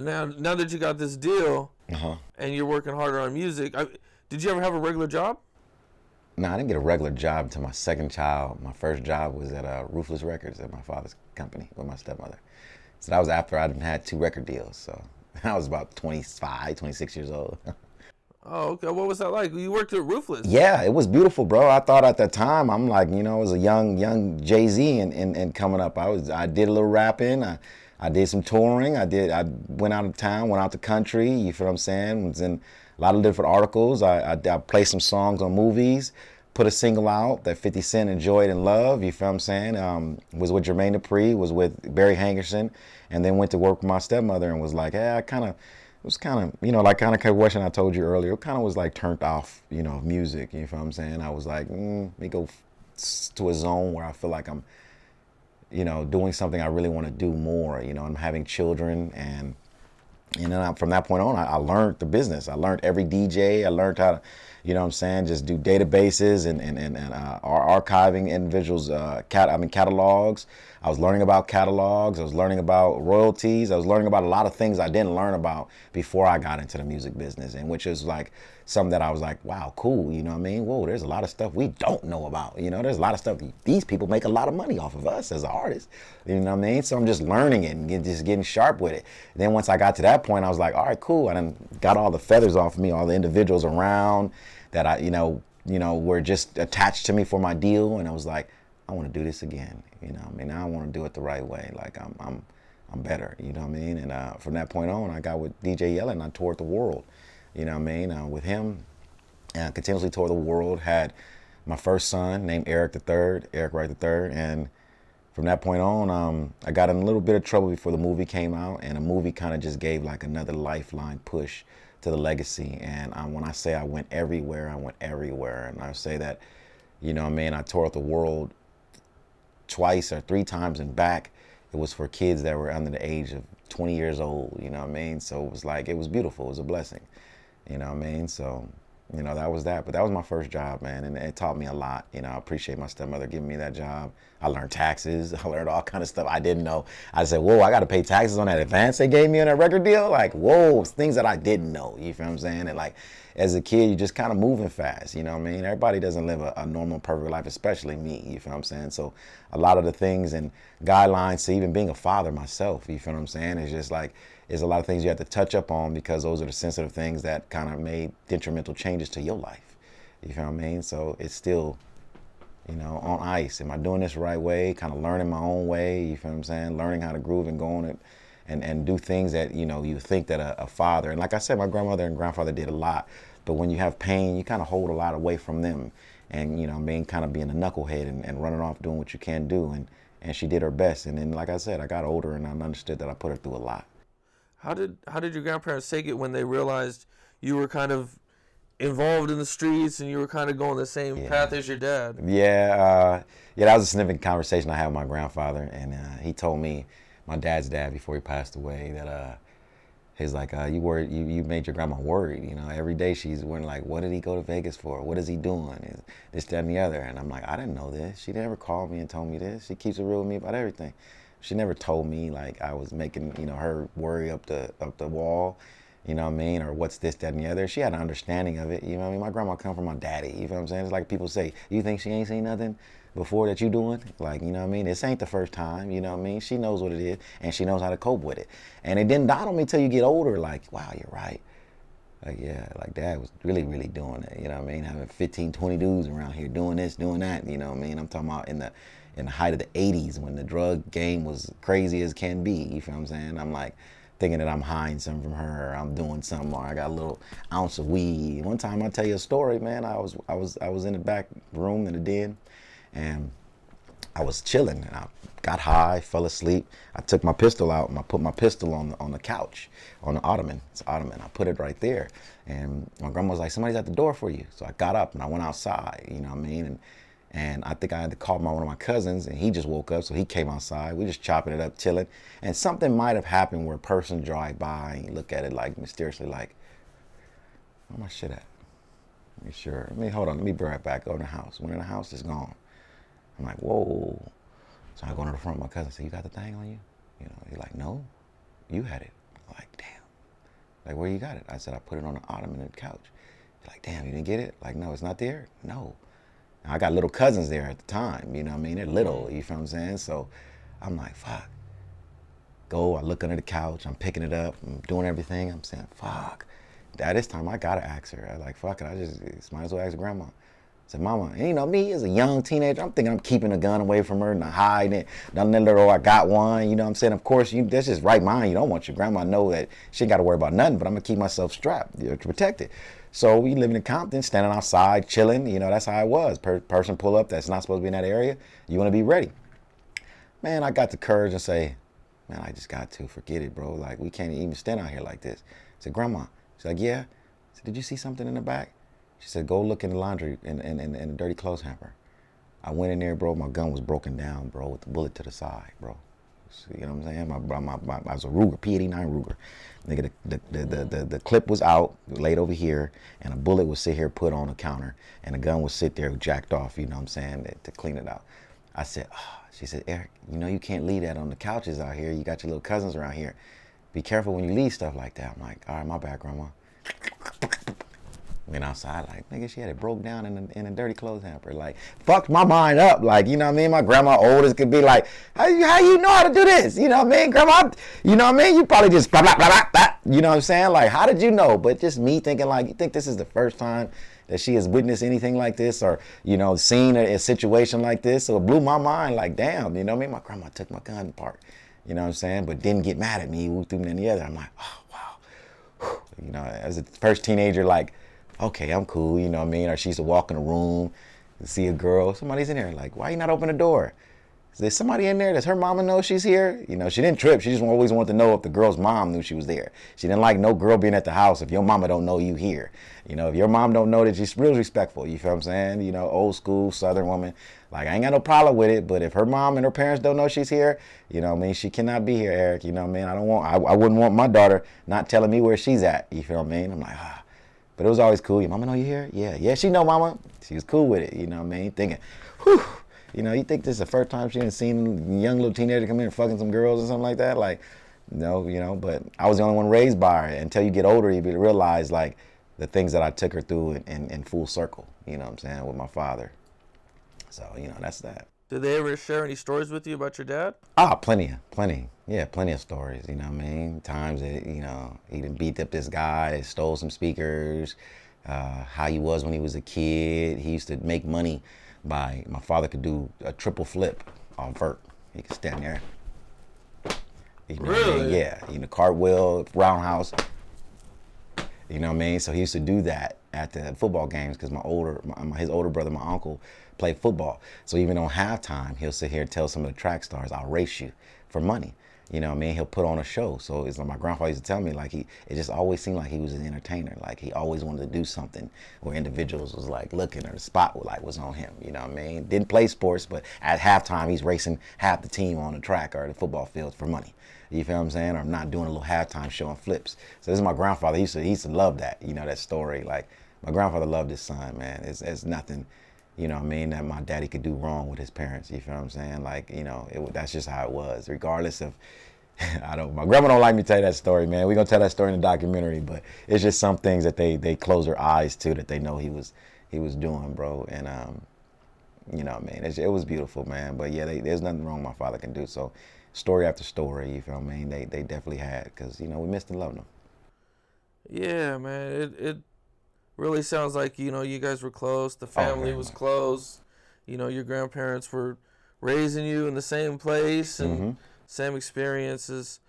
now that you got this deal and you're working harder on music, did you ever have a regular job? No, I didn't get a regular job until my second child. My first job was at Ruthless Records at my father's company with my stepmother. So that was after I had 2 record deals. So I was about 25, 26 years old. Oh, okay. What was that like? You worked at Ruthless. Yeah, it was beautiful, bro. I thought at that time, I'm like, you know, I was a young Jay-Z and coming up. I did a little rapping. I did some touring. I went out of town, went out the country. You feel what I'm saying? Was in a lot of different articles. I played some songs on movies. Put a single out that 50 Cent enjoyed and loved. You feel what I'm saying? Was with Jermaine Dupri, was with Barry Hangerson, and then went to work with my stepmother and was like, hey, it was kind of, you know, like kind of question I told you earlier. It kind of was like turned off, you know, music. You feel what I'm saying? I was like, let me go to a zone where I feel like I'm, you know, doing something I really want to do more. You know, I'm having children, and you know, from that point on, I learned the business. I learned every DJ. I learned how to, you know what I'm saying, just do databases and archiving individuals' catalogs. I was learning about catalogs. I was learning about royalties. I was learning about a lot of things I didn't learn about before I got into the music business, and which is like something that I was like, wow, cool. You know what I mean? Whoa, there's a lot of stuff we don't know about. You know, there's a lot of stuff. These people make a lot of money off of us as artists. You know what I mean? So I'm just learning it and just getting sharp with it. And then once I got to that point, I was like, all right, cool. And then got all the feathers off of me, all the individuals around that I, you know, were just attached to me for my deal. And I was like, I want to do this again. You know what I mean? Now I want to do it the right way. Like I'm better. You know what I mean? And from that point on, I got with DJ Yella and I toured the world. You know what I mean? With him, and continuously toured the world. Had my first son named Eric Wright III, and from that point on, I got in a little bit of trouble before the movie came out, and the movie kind of just gave like another lifeline push to the legacy. And when I say I went everywhere, and I say that, you know what I mean, I toured the world twice or 3 times and back. It was for kids that were under the age of 20 years old, you know what I mean? So it was like, it was beautiful, it was a blessing, you know what I mean? So, you know, that was that. But that was my first job, man, and it taught me a lot. You know, I appreciate my stepmother giving me that job. I learned taxes. I learned all kind of stuff I didn't know. I said, whoa, I got to pay taxes on that advance they gave me on that record deal? Like, whoa, things that I didn't know, you feel what I'm saying? And like, as a kid, you're just kind of moving fast, you know what I mean? Everybody doesn't live a normal, perfect life, especially me, you feel what I'm saying? So a lot of the things and guidelines to even being a father myself, you feel what I'm saying? It's just like, there's a lot of things you have to touch up on because those are the sensitive things that kind of made detrimental changes to your life. You feel what I mean? So it's still, you know, on ice. Am I doing this the right way? Kind of learning my own way, you feel what I'm saying? Learning how to groove and go on it and do things that, you know, you think that a father, and like I said, my grandmother and grandfather did a lot, but when you have pain, you kind of hold a lot away from them. And, you know, I mean, kind of being a knucklehead and running off doing what you can do. And she did her best. And then, like I said, I got older and I understood that I put her through a lot. How did your grandparents take it when they realized you were kind of involved in the streets and you were kind of going the same path as your dad? Yeah, that was a significant conversation I had with my grandfather, and he told me, my dad's dad before he passed away, that he's like, you made your grandma worried. You know, every day she's wondering like, what did he go to Vegas for? What is he doing? This, that, and the other. And I'm like, I didn't know this. She never called me and told me this. She keeps it real with me about everything. She never told me like I was making, you know, her worry up the wall, you know what I mean, or what's this, that, and the other. She had an understanding of it, you know what I mean. My grandma come from my daddy, you know what I'm saying. It's like people say, you think she ain't seen nothing before that you doing? Like, you know what I mean. This ain't the first time, you know what I mean. She knows what it is, and she knows how to cope with it. And it didn't dawn on me till you get older. Like, wow, you're right. Like, yeah, like Dad was really, really doing it, you know what I mean. Having 15, 20 dudes around here doing this, doing that, you know what I mean. I'm talking about in the height of the 80s when the drug game was crazy as can be, you feel what I'm saying? I'm like thinking that I'm hiding something from her, or I'm doing something, or I got a little ounce of weed. One time, I'll tell you a story, man. I was in the back room in the den, and I was chilling, and I got high, fell asleep. I took my pistol out, and I put my pistol on the couch, on the ottoman. It's an ottoman. I put it right there, and my grandma was like, somebody's at the door for you. So I got up, and I went outside, you know what I mean? And I think I had to call one of my cousins, and he just woke up, so he came outside. We just chopping it up, chilling. And something might have happened where a person drive by and you look at it like mysteriously, like, where my shit at? Let me sure. Hold on. Let me be right back. Go in the house. When in the house, it's gone. I'm like, whoa. So I go to the front of my cousin and say, you got the thing on you? You know, he's like, no, you had it. I'm like, damn. Like, where you got it? I said, I put it on the ottoman and the couch. Like, damn, you didn't get it? Like, no, it's not there? No. Now, I got little cousins there at the time, you know what I mean? They're little, you feel what I'm saying? So I'm like, fuck. Go, I look under the couch, I'm picking it up, I'm doing everything. I'm saying, fuck. At this time, I gotta ask her. I was like, fuck it, I just might as well ask grandma. I said, Mama, and you know me as a young teenager, I'm thinking I'm keeping a gun away from her and hiding it. Don't let her know I got one, you know what I'm saying? Of course, that's just right mind. You don't want your grandma to know that she ain't got to worry about nothing, but I'm going to keep myself strapped to protect it. So we living in Compton, standing outside, chilling. You know, that's how I was. Person pull up that's not supposed to be in that area. You want to be ready. Man, I got the courage and say, man, I just got to. Forget it, bro. Like, we can't even stand out here like this. I said, Grandma. She's like, yeah. I said, did you see something in the back? She said, go look in the laundry in the dirty clothes hamper. I went in there, bro. My gun was broken down, bro, with the bullet to the side, bro. You know what I'm saying? I was a Ruger, P89 Ruger. Nigga, the clip was out, laid over here, and a bullet was sit here put on the counter, and the gun would sit there jacked off, you know what I'm saying, to clean it out. I said, she said, Eric, you know you can't leave that on the couches out here. You got your little cousins around here. Be careful when you leave stuff like that. I'm like, all right, my bad, Grandma. Went outside, like, nigga, she had it broke down in a dirty clothes hamper. Like, fucked my mind up. Like, you know what I mean? My grandma, old as could be, like, how you know how to do this? You know what I mean? Grandma, you know what I mean? You probably just blah, blah, blah, blah, blah. You know what I'm saying? Like, how did you know? But just me thinking, like, you think this is the first time that she has witnessed anything like this or, you know, seen a situation like this? So it blew my mind, like, damn, you know what I mean? My grandma took my gun apart. You know what I'm saying? But didn't get mad at me, threw me in the other. I'm like, oh, wow. You know, as a first teenager, like, okay, I'm cool, you know what I mean? Or she used to walk in a room and see a girl, somebody's in there, like, why you not open the door? Is there somebody in there? Does her mama know she's here? You know, she didn't trip. She just always wanted to know if the girl's mom knew she was there. She didn't like no girl being at the house if your mama don't know you here. You know, if your mom don't know that, she's real respectful. You feel what I'm saying? You know, old school Southern woman. Like, I ain't got no problem with it, but if her mom and her parents don't know she's here, you know what I mean? She cannot be here, Eric. You know what I mean? I wouldn't want my daughter not telling me where she's at. You feel what I mean? I'm like, But it was always cool. Your mama know you here? Yeah. Yeah, she know, mama. She was cool with it, you know what I mean? Thinking, whew, you know, you think this is the first time she didn't seen a young little teenager come in and fucking some girls or something like that? Like, no, you know, but I was the only one raised by her. Until you get older, you realize, like, the things that I took her through in full circle, you know what I'm saying, with my father. So, you know, that's that. Did they ever share any stories with you about your dad? Plenty. Yeah, plenty of stories, you know what I mean? Times that, you know, he done beat up this guy, stole some speakers, how he was when he was a kid. He used to make money by, my father could do a triple flip off vert. He could stand there. You know really? What I mean? Yeah, you know, cartwheel, roundhouse. You know what I mean? So he used to do that at the football games because his older brother, my uncle, played football. So even on halftime, he'll sit here and tell some of the track stars, I'll race you for money. You know what I mean? He'll put on a show. So it's like my grandfather used to tell me, like, it just always seemed like he was an entertainer. Like, he always wanted to do something where individuals was like looking, or the spotlight was on him. You know what I mean? Didn't play sports, but at halftime, he's racing half the team on the track or the football field for money. You feel what I'm saying? Or I'm not doing a little halftime show and flips. So this is my grandfather. He used to love that, you know, that story. Like, my grandfather loved his son, man. It's nothing, you know what I mean, that my daddy could do wrong with his parents. You feel what I'm saying? Like, you know, that's just how it was. Regardless of, my grandma don't like me to tell you that story, man. We're going to tell that story in the documentary, but it's just some things that they close their eyes to that they know he was doing, bro. And, you know what I mean? It was beautiful, man. But yeah, there's nothing wrong my father can do. So, story after story, you feel what I mean? They definitely had, because, you know, we missed and loved them. Yeah, man. It really sounds like, you know, you guys were close. The family was close. You know, your grandparents were raising you in the same place and same experiences.